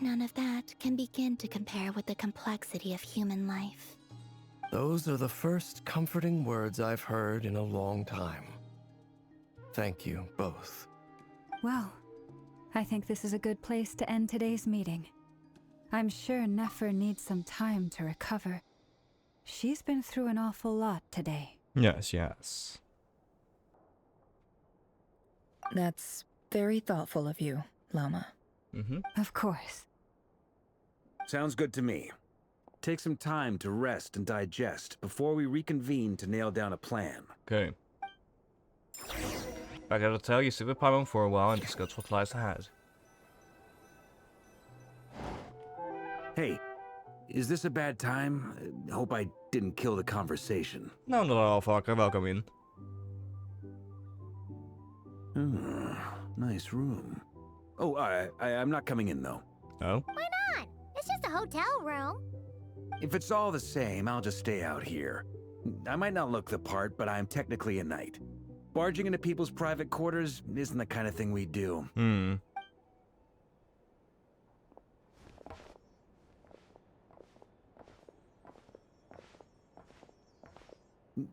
none of that can begin to compare with the complexity of human life. Those are the first comforting words I've heard in a long time. Thank you, both. Well, I think this is a good place to end today's meeting. I'm sure Nefer needs some time to recover. She's been through an awful lot today. Yes, yes. That's very thoughtful of you, Lama. Of course. Sounds good to me. Take some time to rest and digest before we reconvene to nail down a plan. Okay. I gotta tell you, sit with Paimon for a while and discuss what lies ahead. Hey, is this a bad time? Hope I didn't kill the conversation. No, not at all, fucker. Welcome in. Nice room. Oh, I'm not coming in, though. Oh? Why not? It's just a hotel room. If it's all the same, I'll just stay out here. I might not look the part, but I'm technically a knight. Barging into people's private quarters isn't the kind of thing we do.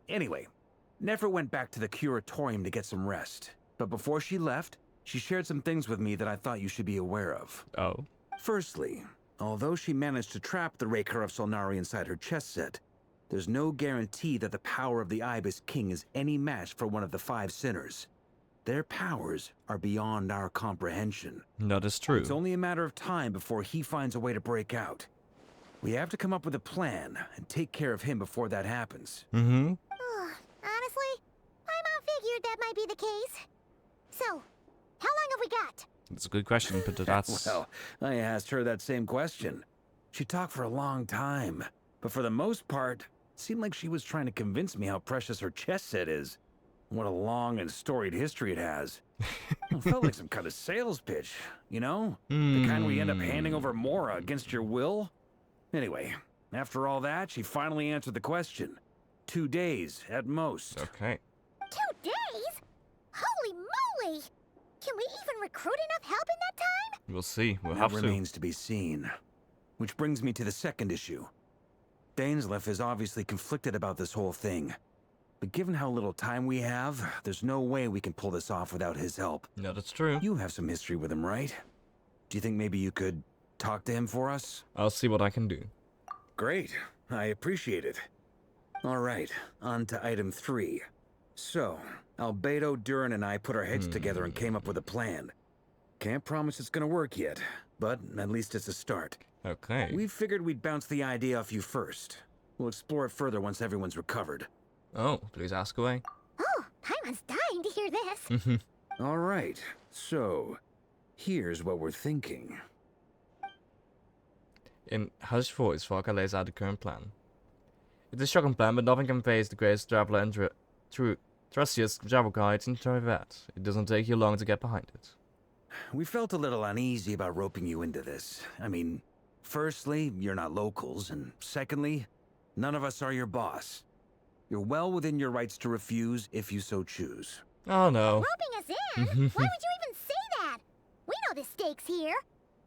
Anyway, Nefer went back to the curatorium to get some rest. But before she left, she shared some things with me that I thought you should be aware of. Oh? Firstly, although she managed to trap the Raker of Solnari inside her chest set, there's no guarantee that the power of the Ibis King is any match for one of the 5 sinners. Their powers are beyond our comprehension. That is true. It's only a matter of time before he finds a way to break out. We have to come up with a plan and take care of him before that happens. Honestly, Paimon figured that might be the case. So, how long have we got? That's a good question, but that's... Well, I asked her that same question. She talked for a long time, but for the most part, it seemed like she was trying to convince me how precious her chess set is. What a long and storied history it has. It felt like some kind of sales pitch, you know? The kind where you end up handing over Mora against your will. Anyway, after all that, she finally answered the question. 2 days, at most. Okay. 2 days? Holy moly! Can we even recruit enough help in that time? We'll see. We'll That have to. remains to be seen. Which brings me to the second issue. Dainsleif is obviously conflicted about this whole thing. But given how little time we have, there's no way we can pull this off without his help. No, that's true. You have some history with him, right? Do you think maybe you could talk to him for us? I'll see what I can do. Great. I appreciate it. All right, on to item 3. So, Albedo, Durin, and I put our heads together and came up with a plan. Can't promise it's gonna work yet, but at least it's a start. Okay. We figured we'd bounce the idea off you first. We'll explore it further once everyone's recovered. Oh, please ask away. Oh, Paimon's dying to hear this. All right, so here's what we're thinking. In hushed voice, Volker lays out the current plan. It's a shocking plan, but nothing can face the greatest traveler and trustiest travel guide in Teyvat. It doesn't take you long to get behind it. We felt a little uneasy about roping you into this. I mean, firstly, you're not locals, and secondly, none of us are your boss. You're well within your rights to refuse if you so choose. Oh no. Roping us in? Why would you even say that? We know the stakes here.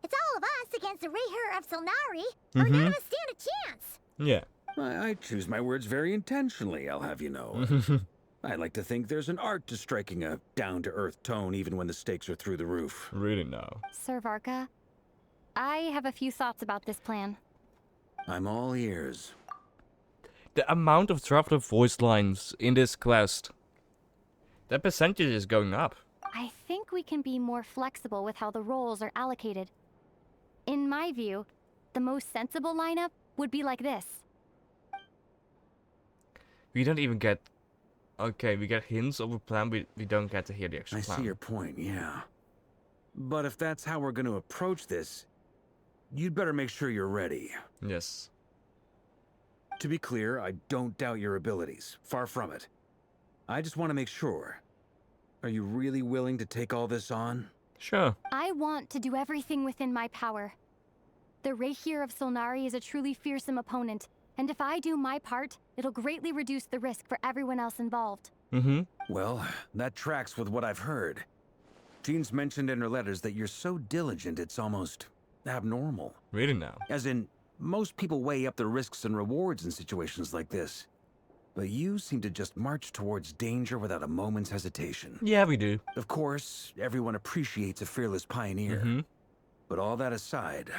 It's all of us against the Rayher of Solnari, or none of us stand a chance. Yeah. I choose my words very intentionally, I'll have you know. I like to think there's an art to striking a down-to-earth tone even when the stakes are through the roof. Really no. Sir Varka, I have a few thoughts about this plan. I'm all ears. The amount of traveler voice lines in this quest. That percentage is going up. I think we can be more flexible with how the roles are allocated. In my view, the most sensible lineup would be like this. We don't even get... Okay, we get hints of a plan, we don't get to hear the actual plan. I see your point, yeah. But if that's how we're going to approach this, you'd better make sure you're ready. Yes. To be clear, I don't doubt your abilities. Far from it. I just want to make sure. Are you really willing to take all this on? Sure. I want to do everything within my power. The Rayher of Solnari is a truly fearsome opponent, and if I do my part, it'll greatly reduce the risk for everyone else involved. Well, that tracks with what I've heard. Jean's mentioned in her letters that you're so diligent it's almost abnormal. Really now? As in, most people weigh up the risks and rewards in situations like this. But you seem to just march towards danger without a moment's hesitation. Yeah, we do. Of course, everyone appreciates a fearless pioneer. But all that aside,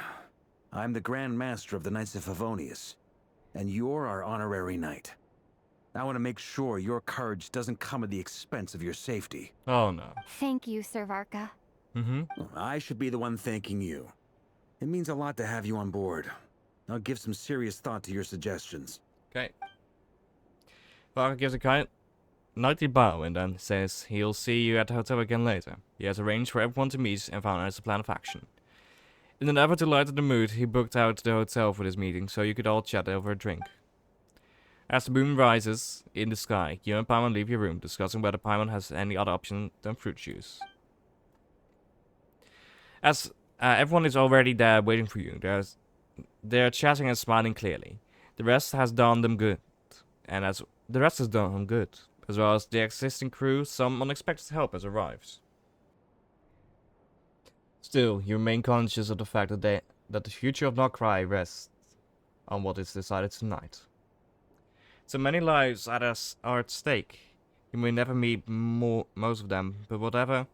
I'm the Grand Master of the Knights of Favonius, and you're our honorary knight. I want to make sure your courage doesn't come at the expense of your safety. Oh no. Thank you, Sir Varka. I should be the one thanking you. It means a lot to have you on board. I'll give some serious thought to your suggestions. Okay. Varka gives a kind knightly bow and then says he'll see you at the hotel again later. He has arranged for everyone to meet and finalize a plan of action. In an effort to lighten the mood, he booked out the hotel for this meeting so you could all chat over a drink. As the moon rises in the sky, you and Paimon leave your room, discussing whether Paimon has any other option than fruit juice. As everyone is already there waiting for you, they're chatting and smiling clearly. The rest has done them good, and as well as the existing crew, some unexpected help has arrived. Still, you remain conscious of the fact that the future of Krai rests on what is decided tonight. So many lives are at stake. You may never meet most of them, but whatever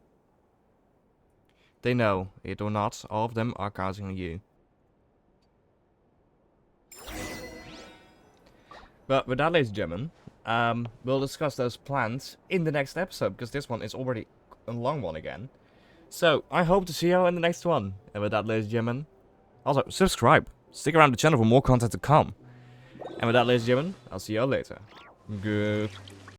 they know, it or not, all of them are counting on you. But with that, ladies and gentlemen, we'll discuss those plans in the next episode, because this one is already a long one again. So, I hope to see you all in the next one. And with that, ladies and gentlemen, also, subscribe. Stick around the channel for more content to come. And with that, ladies and gentlemen, I'll see you all later. Good.